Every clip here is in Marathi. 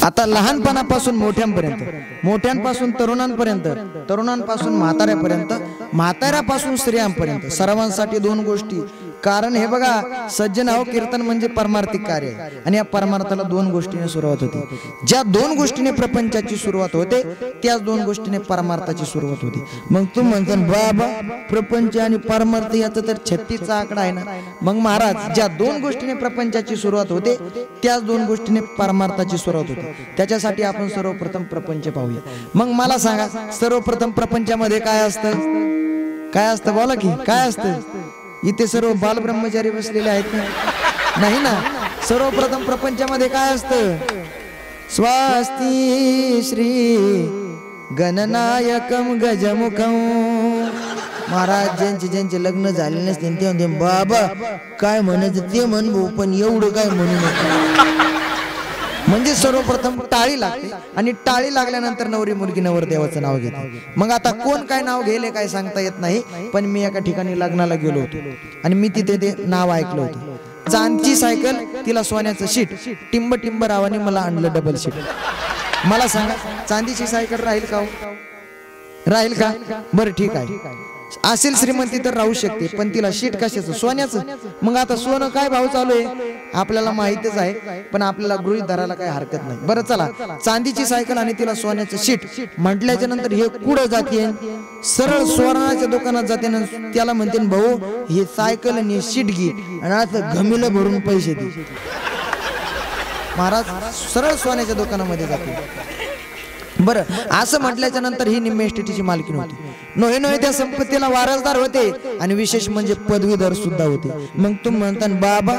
आता लहानपणापासून मोठ्यांपर्यंत, मोठ्यांपासून तरुणांपर्यंत, तरुणांपासून म्हाताऱ्यापर्यंत, म्हाताऱ्यापासून स्त्रियांपर्यंत सर्वांसाठी दोन गोष्टी. कारण हे बघा सज्जन हो, कीर्तन म्हणजे परमार्थिक कार्य आहे आणि या परमार्थाला दोन गोष्टीने सुरुवात होते. ज्या दोन गोष्टीने प्रपंचाची सुरुवात होते त्याच दोन गोष्टीने परमार्थाची सुरुवात होते. मग तू म्हणतो बाबा प्रपंच आणि परमार्थ याचा तर 36चा आकडा आहे ना. मग महाराज ज्या दोन गोष्टीने प्रपंचाची सुरुवात होते त्याच दोन गोष्टीने परमार्थाची सुरुवात होते. त्याच्यासाठी आपण सर्वप्रथम प्रपंच पाहूया. मग मला सांगा सर्वप्रथम प्रपंचामध्ये काय असतं? काय असतं बोला की काय असतं? इथे सर्व बालब्रह्मचारी बसलेले आहेत ना? नाही ना. सर्वप्रथम प्रपंचामध्ये काय असतं? स्वस्ति श्री गणनायकम गजमुखम. महाराज ज्यांचे लग्न झाले नसते ते म्हणते बाबा काय म्हणायचं ते म्हण भाऊ, पण एवढं काय म्हणू नये. म्हणजे सर्वप्रथम टाळी लागते आणि टाळी लागल्यानंतर नवरी मुलगी नवरदेवाचं नाव घेते. मग आता कोण काय नाव घेले काय सांगता येत नाही. पण मी एका ठिकाणी लग्नाला गेलो होतो आणि मी तिथे ते नाव ऐकलं होतं. चांदची सायकल तिला सोन्याचं शीट, टिंब टिंब रावाने मला आणलं डबल शीट. मला सांगा चांदीची सायकल राहील का? राहील का? बरं ठीक आहे, असेल श्रीमंती तर राहू शकते, पण तिला शीट कशाचं? सोन्याचं. मग आता सोनं काय भाव चालू आहे आपल्याला माहितच आहे, पण आपल्याला गृहीत धरायला काही हरकत नाही. बरं चला, चांदीची सायकल आणि तिला सोन्याचं शीट म्हटल्याच्या नंतर हे कुठं जाते? सरळ सोनाच्या दुकानात जाते ना. त्याला म्हणते भाऊ हे सायकल आणि शीट घे आणि असं घमिलं भरून पैसे दे. महाराज सरळ सोन्याच्या दुकानामध्ये जाते. बरं असं म्हटल्याच्या नंतर ही निम्मे इस्टेटीची मालकीण होती. नोहे नोहे त्या संपत्तीला वारसदार होते आणि विशेष म्हणजे पदवीधर सुद्धा होते. मग तुम्ही म्हणता बाबा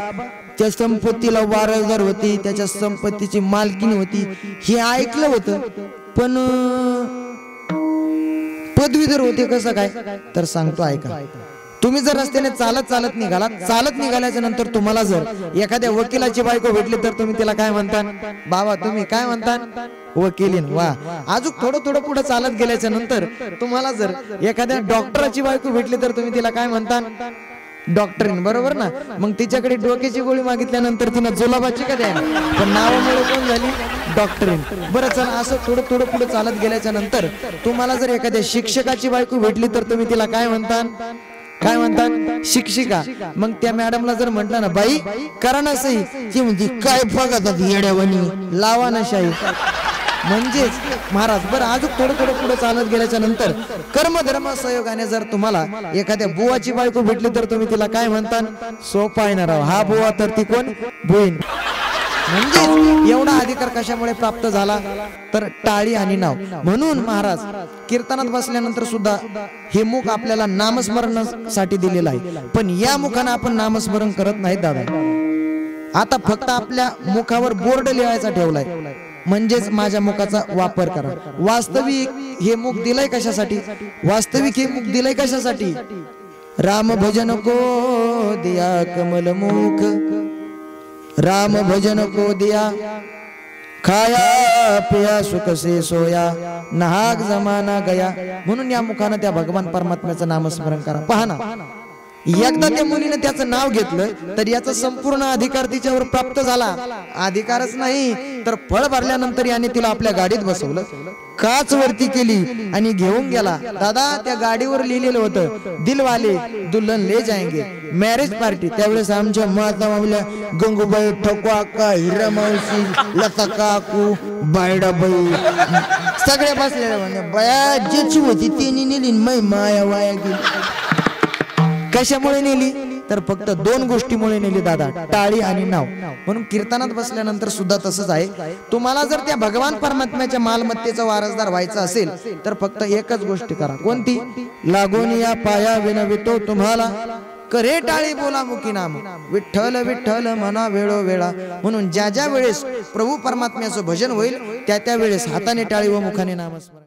त्या संपत्तीला वारसदार होते, त्याच्या संपत्तीची मालकीण होती हे ऐकलं होतं, पण पदवीधर होते कसं काय? तर सांगतो ऐका. तुम्ही जर रस्त्याने चालत निघाला, चालत निघाल्याच्या नंतर तुम्हाला जर एखाद्या वकिलाची बायको भेटली तर तुम्ही तिला काय म्हणता? बाबा तुम्ही काय म्हणता? वकीलीन. वा. अजून थोडं पुढे चालत गेल्याच्या नंतर तुम्हाला जर एखाद्या डॉक्टराची बायको भेटली तर तुम्ही तिला काय म्हणता? डॉक्टरीन. बरोबर ना. मग तिच्याकडे डोक्याची गोळी मागितल्यानंतर तिनं जुलाबाची का द्या, पण नावामुळे कोण झाली? डॉक्टरीन. बरं चला असं थोडं पुढे चालत गेल्याच्या नंतर तुम्हाला जर एखाद्या शिक्षकाची बायको भेटली तर तुम्ही तिला काय म्हणता? काय म्हणतात? शिक्षिका. मग त्या मॅडमला जर म्हटलं ना बाई करा ना सही, ती म्हणते काय बघतात येड्यावानी, लावा ना शाही. म्हणजेच महाराज बरं अजून थोडं पुढे चालत गेल्याच्या नंतर कर्मधर्म सहयोगाने जर तुम्हाला एखाद्या बुवाची बायको भेटली तर तुम्ही तिला काय म्हणता? सोपा आहे ना राव, हा बुवा तर ती कोण? बुईन. म्हणजे एवढा अधिकार कशामुळे प्राप्त झाला? तर टाळी आणि नाव. म्हणून महाराज कीर्तनात बसल्यानंतर सुद्धा हे मुख आपल्याला नामस्मरणासाठी दिलेलं आहे, पण या मुखाने आपण नामस्मरण करत नाहीत दादा. आता फक्त आपल्या मुखावर बोर्ड लिहायचा ठेवलाय, म्हणजेच माझ्या मुखाचा वापर करा. वास्तविक हे मुख दिलंय कशासाठी? वास्तविक हे मुख दिलंय कशासाठी? राम भजन को दिया कमल मुख, राम भजन को दिया खाया पिया सुख से सोया, नाहक जमाना गया. म्हणून या मुखानं त्या भगवान परमात्म्याचं नामस्मरण करा. पहा ना, एकदा त्या मुलीने त्याचं नाव घेतलं तर याचा संपूर्ण अधिकार तिच्यावर प्राप्त झाला. अधिकारच नाही तर फळ भरल्यानंतर याने तिला आपल्या गाडीत बसवलं, काच वरती केली आणि घेऊन गेला. दादा त्या गाडीवर लिहिलेलं होतं दिलवाले दुल्हन ले जाएंगे, मॅरेज पार्टी. त्यावेळेस आमच्या माता मामल्या गंगूबाई, ठकवा अक्का, हिरा मावशी, लता काकू, बायडाबाई सगळ्या बसलेल्या म्हणजे बया ज्याची होती त्यांनी नेली, मै माया वाया गेली. कशामुळे नेली? तर फक्त दोन गोष्टीमुळे नेली दादा, टाळी आणि नाव. म्हणून कीर्तनात बसल्यानंतर सुद्धा तसंच आहे. तुम्हाला जर त्या भगवान परमात्म्याच्या मालमत्तेचा वारसदार व्हायचा असेल तर फक्त एकच गोष्ट करा. कोणती? लागून या पाया विनवितो तुम्हाला, करे टाळी बोला मुखी नाम, विठ्ठल विठ्ठल म्हणा वेळोवेळा. म्हणून ज्या ज्या वेळेस प्रभू परमात्म्याचं भजन होईल त्या त्या वेळेस हाताने टाळी व मुखाने नामस्मरण.